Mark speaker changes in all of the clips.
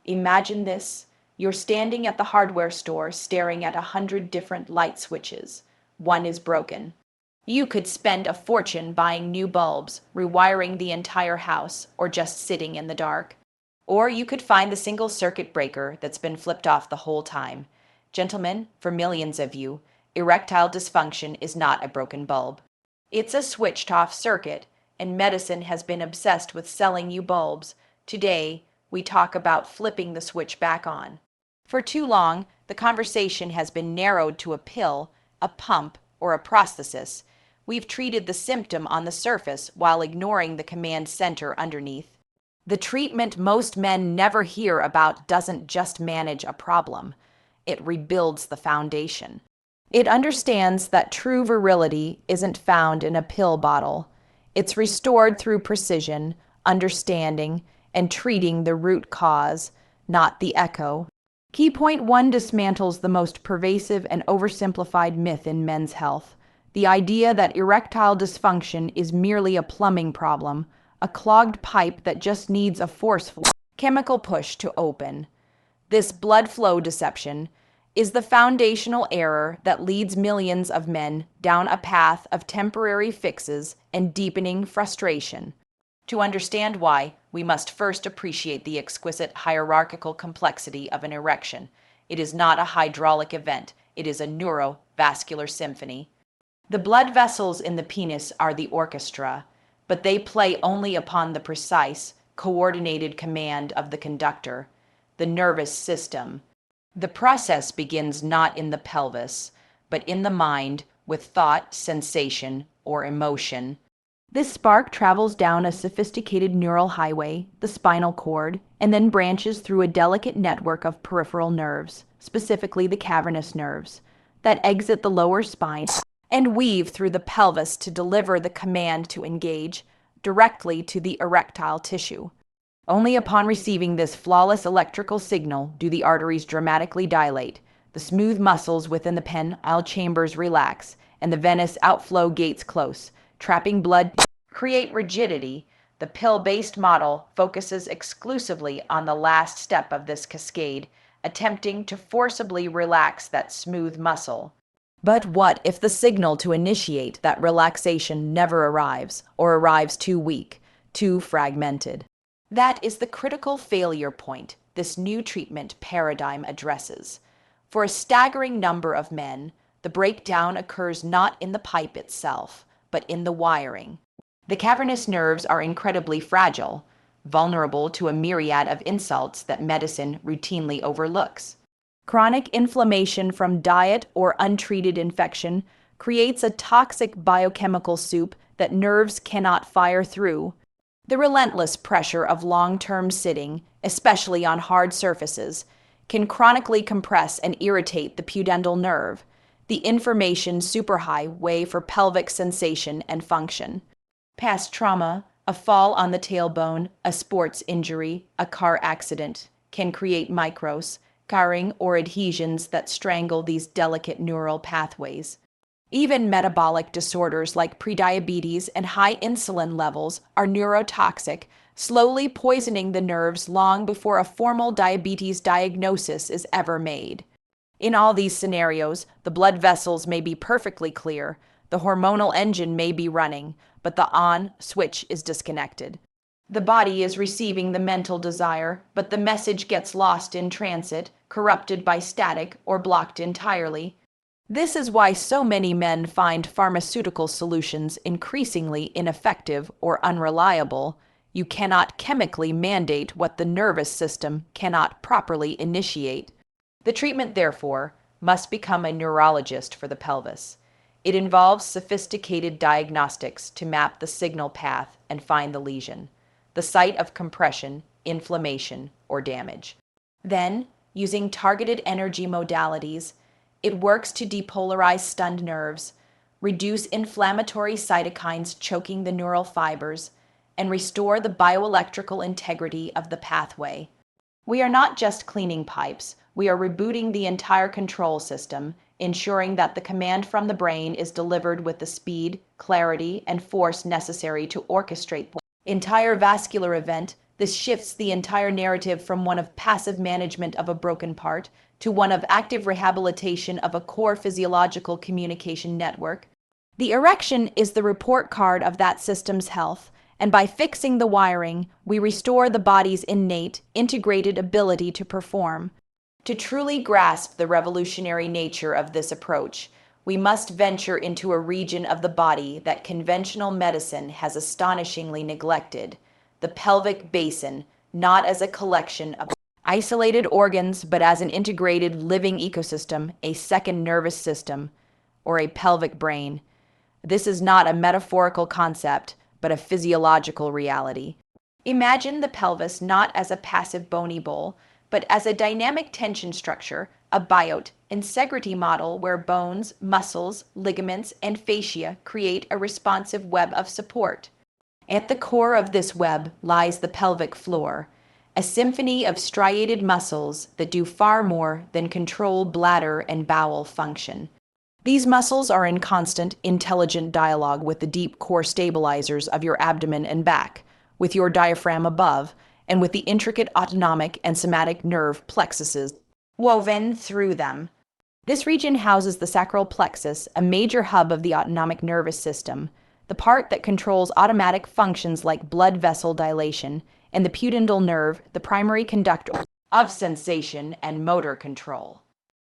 Speaker 1: Imagine this. You're standing at the hardware store staring at 100 different light switches. One is broken. You could spend a fortune buying new bulbs, rewiring the entire house, or just sitting in the dark. Or you could find the single circuit breaker that's been flipped off the whole time. Gentlemen, for millions of you, erectile dysfunction is not a broken bulb. It's a switched off circuit, and medicine has been obsessed with selling you bulbs. Today, we talk about flipping the switch back on. For too long, the conversation has been narrowed to a pill, a pump, or a prosthesis. We've treated the symptom on the surface while ignoring the command center underneath. The treatment most men never hear about doesn't just manage a problem. It rebuilds the foundation. It understands that true virility isn't found in a pill bottle. It's restored through precision, understanding, and treating the root cause, not the echo. Key point 1 dismantles the most pervasive and oversimplified myth in men's health. The idea that erectile dysfunction is merely a plumbing problem, a clogged pipe that just needs a forceful chemical push to open. This blood flow deception is the foundational error that leads millions of men down a path of temporary fixes and deepening frustration. To understand why, we must first appreciate the exquisite hierarchical complexity of an erection. It is not a hydraulic event, it is a neuro-vascular symphony. The blood vessels in the penis are the orchestra, but they play only upon the precise, coordinated command of the conductor, the nervous system. The process begins not in the pelvis, but in the mind with thought, sensation, or emotion. This spark travels down a sophisticated neural highway, the spinal cord, and then branches through a delicate network of peripheral nerves, specifically the cavernous nerves, that exit the lower spine and weave through the pelvis to deliver the command to engage directly to the erectile tissue. Only upon receiving this flawless electrical signal do the arteries dramatically dilate, the smooth muscles within the penile chambers relax, and the venous outflow gates close, trapping blood. Create rigidity. The pill-based model focuses exclusively on the last step of this cascade, attempting to forcibly relax that smooth muscle. But what if the signal to initiate that relaxation never arrives, or arrives too weak, too fragmented? That is the critical failure point this new treatment paradigm addresses. For a staggering number of men, the breakdown occurs not in the pipe itself, but in the wiring. The cavernous nerves are incredibly fragile, vulnerable to a myriad of insults that medicine routinely overlooks. Chronic inflammation from diet or untreated infection creates a toxic biochemical soup that nerves cannot fire through. The relentless pressure of long-term sitting, especially on hard surfaces, can chronically compress and irritate the pudendal nerve, the information superhighway for pelvic sensation and function. Past trauma, a fall on the tailbone, a sports injury, a car accident, can create micros, scarring, or adhesions that strangle these delicate neural pathways. Even metabolic disorders like prediabetes and high insulin levels are neurotoxic, slowly poisoning the nerves long before a formal diabetes diagnosis is ever made. In all these scenarios, the blood vessels may be perfectly clear, the hormonal engine may be running, but the on switch is disconnected. The body is receiving the mental desire, but the message gets lost in transit, corrupted by static, or blocked entirely. This is why so many men find pharmaceutical solutions increasingly ineffective or unreliable. You cannot chemically mandate what the nervous system cannot properly initiate. The treatment, therefore, must become a neurologist for the pelvis. It involves sophisticated diagnostics to map the signal path and find the lesion, the site of compression, inflammation, or damage. Then, using targeted energy modalities, it works to depolarize stunned nerves, reduce inflammatory cytokines choking the neural fibers, and restore the bioelectrical integrity of the pathway. We are not just cleaning pipes, we are rebooting the entire control system, ensuring that the command from the brain is delivered with the speed, clarity, and force necessary to orchestrate the entire vascular event This shifts the entire narrative from one of passive management of a broken part to one of active rehabilitation of a core physiological communication network. The erection is the report card of that system's health, and by fixing the wiring, we restore the body's innate, integrated ability to perform. To truly grasp the revolutionary nature of this approach, we must venture into a region of the body that conventional medicine has astonishingly neglected, the pelvic basin, not as a collection of isolated organs, but as an integrated living ecosystem, a second nervous system, or a pelvic brain. This is not a metaphorical concept, but a physiological reality. Imagine the pelvis not as a passive bony bowl, but as a dynamic tension structure, a biot, integrity model where bones, muscles, ligaments, and fascia create a responsive web of support. At the core of this web lies the pelvic floor, a symphony of striated muscles that do far more than control bladder and bowel function. These muscles are in constant, intelligent dialogue with the deep core stabilizers of your abdomen and back, with your diaphragm above, and with the intricate autonomic and somatic nerve plexuses woven through them. This region houses the sacral plexus, a major hub of the autonomic nervous system, the part that controls automatic functions like blood vessel dilation, and the pudendal nerve, the primary conductor of sensation and motor control.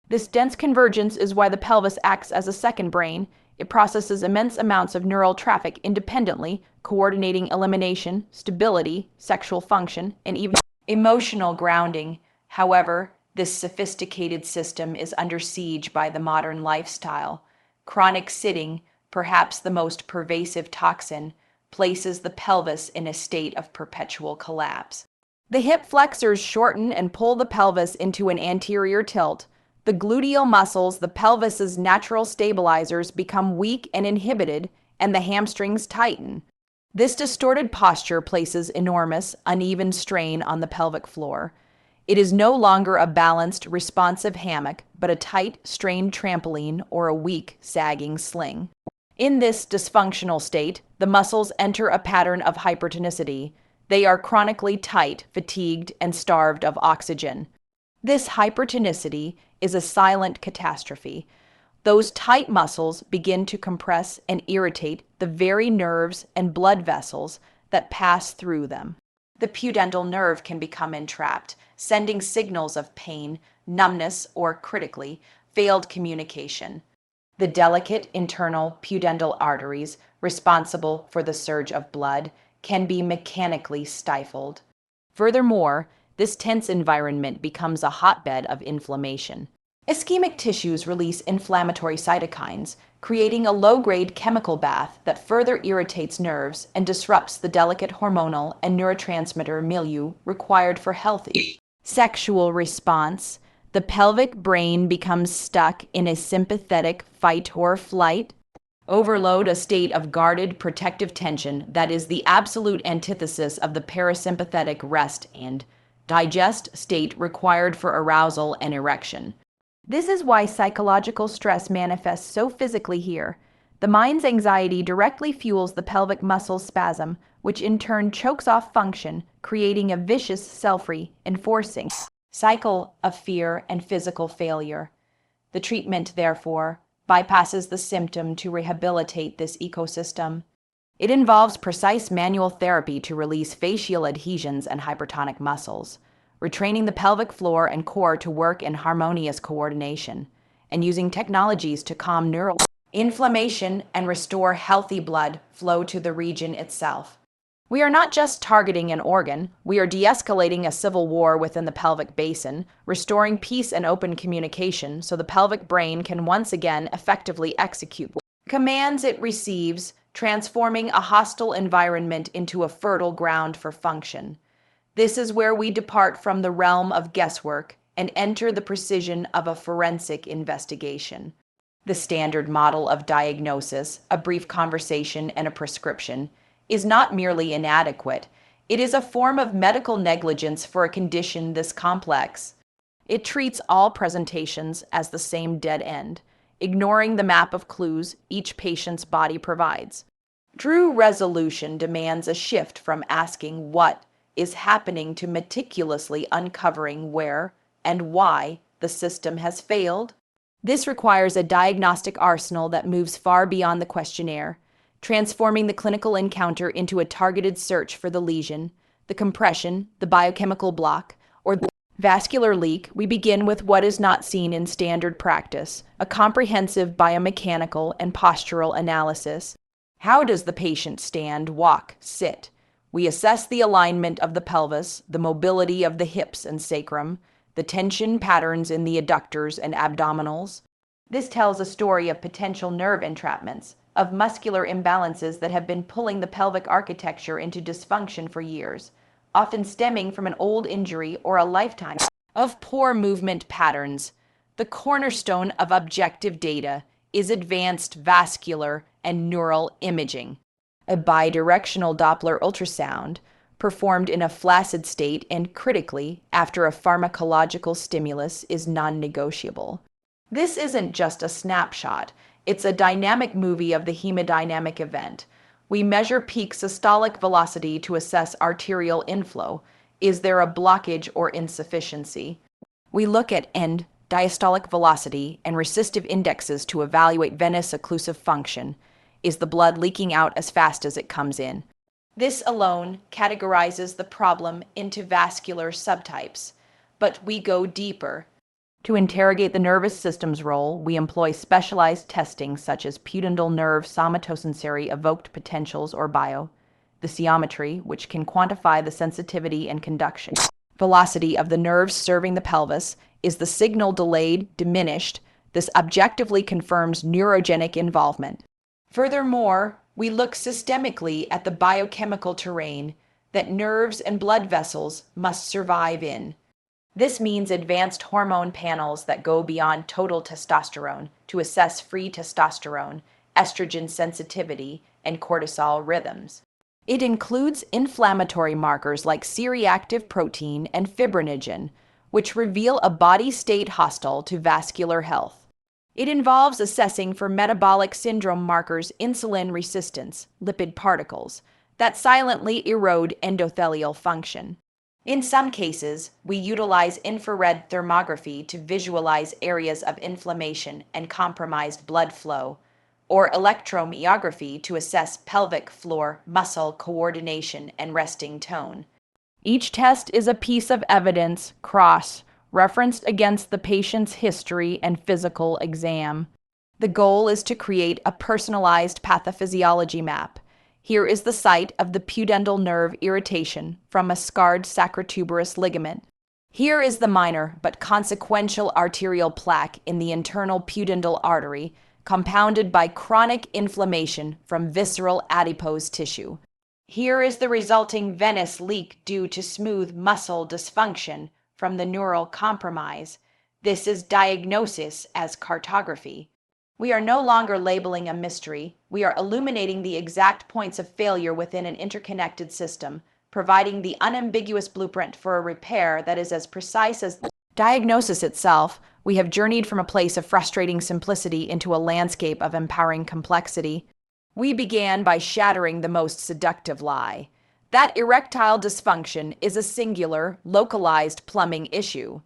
Speaker 1: This dense convergence is why the pelvis acts as a second brain. It processes immense amounts of neural traffic independently, coordinating elimination, stability, sexual function, and even emotional grounding. However, this sophisticated system is under siege by the modern lifestyle. Chronic sitting, perhaps the most pervasive toxin, places the pelvis in a state of perpetual collapse. The hip flexors shorten and pull the pelvis into an anterior tilt. The gluteal muscles, the pelvis's natural stabilizers, become weak and inhibited, and the hamstrings tighten. This distorted posture places enormous, uneven strain on the pelvic floor. It is no longer a balanced, responsive hammock, but a tight, strained trampoline or a weak, sagging sling. In this dysfunctional state, the muscles enter a pattern of hypertonicity. They are chronically tight, fatigued, and starved of oxygen. This hypertonicity is a silent catastrophe. Those tight muscles begin to compress and irritate the very nerves and blood vessels that pass through them. The pudendal nerve can become entrapped, sending signals of pain, numbness, or, critically, failed communication. The delicate internal pudendal arteries, responsible for the surge of blood, can be mechanically stifled. Furthermore, this tense environment becomes a hotbed of inflammation. Ischemic tissues release inflammatory cytokines, creating a low-grade chemical bath that further irritates nerves and disrupts the delicate hormonal and neurotransmitter milieu required for healthy sexual response. The pelvic brain becomes stuck in a sympathetic fight or flight overload, a state of guarded protective tension that is the absolute antithesis of the parasympathetic rest and digest state required for arousal and erection. This is why psychological stress manifests so physically here. The mind's anxiety directly fuels the pelvic muscle spasm, which in turn chokes off function, creating a vicious self-reinforcing cycle of fear and physical failure. The treatment, therefore, bypasses the symptom to rehabilitate this ecosystem. It involves precise manual therapy to release fascial adhesions and hypertonic muscles, retraining the pelvic floor and core to work in harmonious coordination, and using technologies to calm neural inflammation and restore healthy blood flow to the region itself. We are not just targeting an organ, we are de-escalating a civil war within the pelvic basin, restoring peace and open communication so the pelvic brain can once again effectively execute commands it receives, transforming a hostile environment into a fertile ground for function. This is where we depart from the realm of guesswork and enter the precision of a forensic investigation. The standard model of diagnosis, a brief conversation and a prescription, is not merely inadequate, it is a form of medical negligence for a condition this complex. It treats all presentations as the same dead end, ignoring the map of clues each patient's body provides. True resolution demands a shift from asking what is happening to meticulously uncovering where and why the system has failed. This requires a diagnostic arsenal that moves far beyond the questionnaire, transforming the clinical encounter into a targeted search for the lesion, the compression, the biochemical block, or the vascular leak. We begin with what is not seen in standard practice, a comprehensive biomechanical and postural analysis. How does the patient stand, walk, sit? We assess the alignment of the pelvis, the mobility of the hips and sacrum, the tension patterns in the adductors and abdominals. This tells a story of potential nerve entrapments, of muscular imbalances that have been pulling the pelvic architecture into dysfunction for years, often stemming from an old injury or a lifetime of poor movement patterns. The cornerstone of objective data is advanced vascular and neural imaging. A bidirectional Doppler ultrasound, performed in a flaccid state and critically after a pharmacological stimulus, is non-negotiable. This isn't just a snapshot, it's a dynamic movie of the hemodynamic event. We measure peak systolic velocity to assess arterial inflow. Is there a blockage or insufficiency? We look at end diastolic velocity and resistive indexes to evaluate venous occlusive function. Is the blood leaking out as fast as it comes in? This alone categorizes the problem into vascular subtypes, but we go deeper. To interrogate the nervous system's role, we employ specialized testing such as Pudendal nerve somatosensory evoked potentials or bio, the syometry, which can quantify the sensitivity and conduction velocity of the nerves serving the pelvis. Is the signal delayed, diminished? This objectively confirms neurogenic involvement. Furthermore, we look systemically at the biochemical terrain that nerves and blood vessels must survive in. This means advanced hormone panels that go beyond total testosterone to assess free testosterone, estrogen sensitivity, and cortisol rhythms. It includes inflammatory markers like C-reactive protein and fibrinogen, which reveal a body state hostile to vascular health. It involves assessing for metabolic syndrome markers, insulin resistance, lipid particles, that silently erode endothelial function. In some cases, we utilize infrared thermography to visualize areas of inflammation and compromised blood flow, or electromyography to assess pelvic floor muscle coordination and resting tone. Each test is a piece of evidence, cross-referenced against the patient's history and physical exam. The goal is to create a personalized pathophysiology map. Here is the site of the pudendal nerve irritation from a scarred sacrotuberous ligament. Here is the minor but consequential arterial plaque in the internal pudendal artery, compounded by chronic inflammation from visceral adipose tissue. Here is the resulting venous leak due to smooth muscle dysfunction from the neural compromise. This is diagnosis as cartography. We are no longer labeling a mystery. We are illuminating the exact points of failure within an interconnected system, providing the unambiguous blueprint for a repair that is as precise as diagnosis itself. We have journeyed from a place of frustrating simplicity into a landscape of empowering complexity. We began by shattering the most seductive lie, that erectile dysfunction is a singular, localized plumbing issue.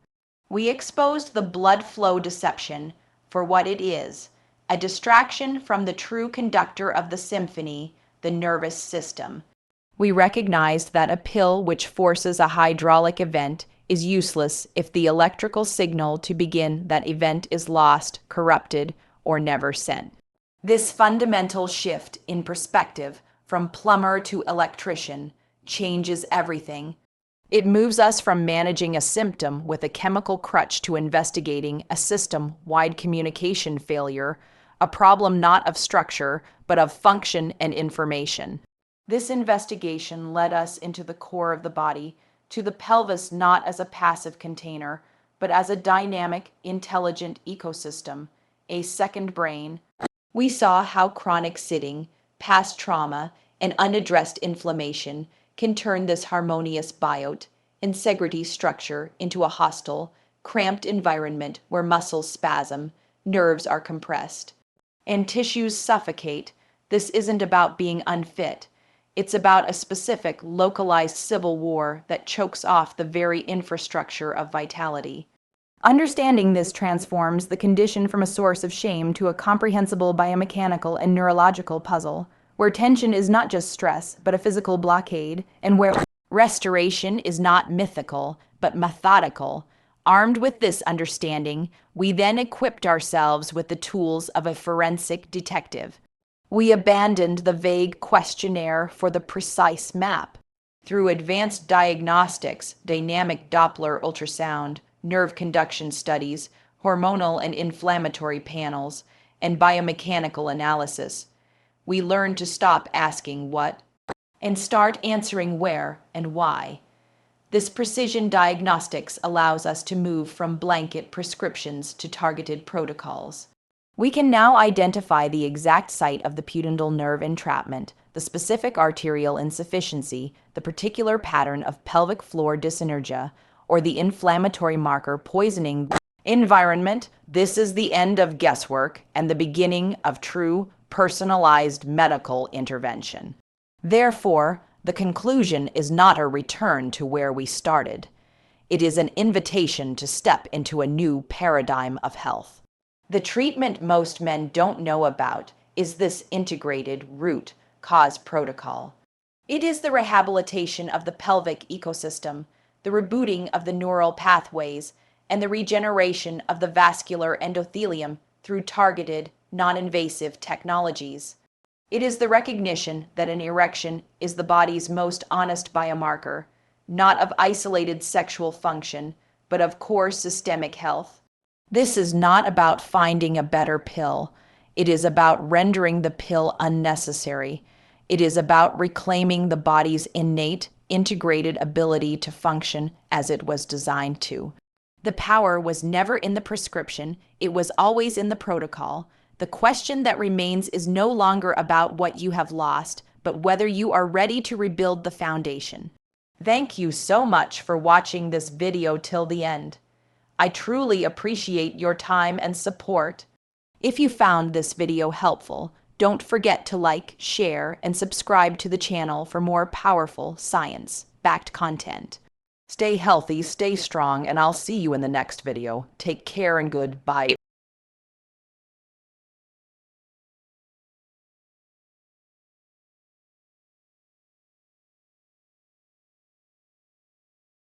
Speaker 1: We exposed the blood flow deception for what it is, a distraction from the true conductor of the symphony, the nervous system. We recognized that a pill which forces a hydraulic event is useless if the electrical signal to begin that event is lost, corrupted, or never sent. This fundamental shift in perspective from plumber to electrician changes everything. It moves us from managing a symptom with a chemical crutch to investigating a system-wide communication failure, a problem not of structure, but of function and information. This investigation led us into the core of the body, to the pelvis not as a passive container, but as a dynamic, intelligent ecosystem, a second brain. We saw how chronic sitting, past trauma, and unaddressed inflammation can turn this harmonious biota, integrity structure into a hostile, cramped environment where muscles spasm, nerves are compressed, and tissues suffocate. This isn't about being unfit. It's about a specific, localized civil war that chokes off the very infrastructure of vitality. Understanding this transforms the condition from a source of shame to a comprehensible biomechanical and neurological puzzle, where tension is not just stress, but a physical blockade, and where restoration is not mythical, but methodical. Armed with this understanding, we then equipped ourselves with the tools of a forensic detective. We abandoned the vague questionnaire for the precise map. Through advanced diagnostics, dynamic Doppler ultrasound, nerve conduction studies, hormonal and inflammatory panels, and biomechanical analysis, we learned to stop asking what and start answering where and why. This precision diagnostics allows us to move from blanket prescriptions to targeted protocols. We can now identify the exact site of the pudendal nerve entrapment, the specific arterial insufficiency, the particular pattern of pelvic floor dyssynergia, or the inflammatory marker poisoning environment. This is the end of guesswork and the beginning of true, personalized medical intervention. Therefore, the conclusion is not a return to where we started. It is an invitation to step into a new paradigm of health. The treatment most men don't know about is this integrated root-cause protocol. It is the rehabilitation of the pelvic ecosystem, the rebooting of the neural pathways, and the regeneration of the vascular endothelium through targeted, non-invasive technologies. It is the recognition that an erection is the body's most honest biomarker, not of isolated sexual function, but of core systemic health. This is not about finding a better pill. It is about rendering the pill unnecessary. It is about reclaiming the body's innate, integrated ability to function as it was designed to. The power was never in the prescription, it was always in the protocol. The question that remains is no longer about what you have lost, but whether you are ready to rebuild the foundation. Thank you so much for watching this video till the end. I truly appreciate your time and support. If you found this video helpful, don't forget to like, share, and subscribe to the channel for more powerful, science-backed content. Stay healthy, stay strong, and I'll see you in the next video. Take care and goodbye.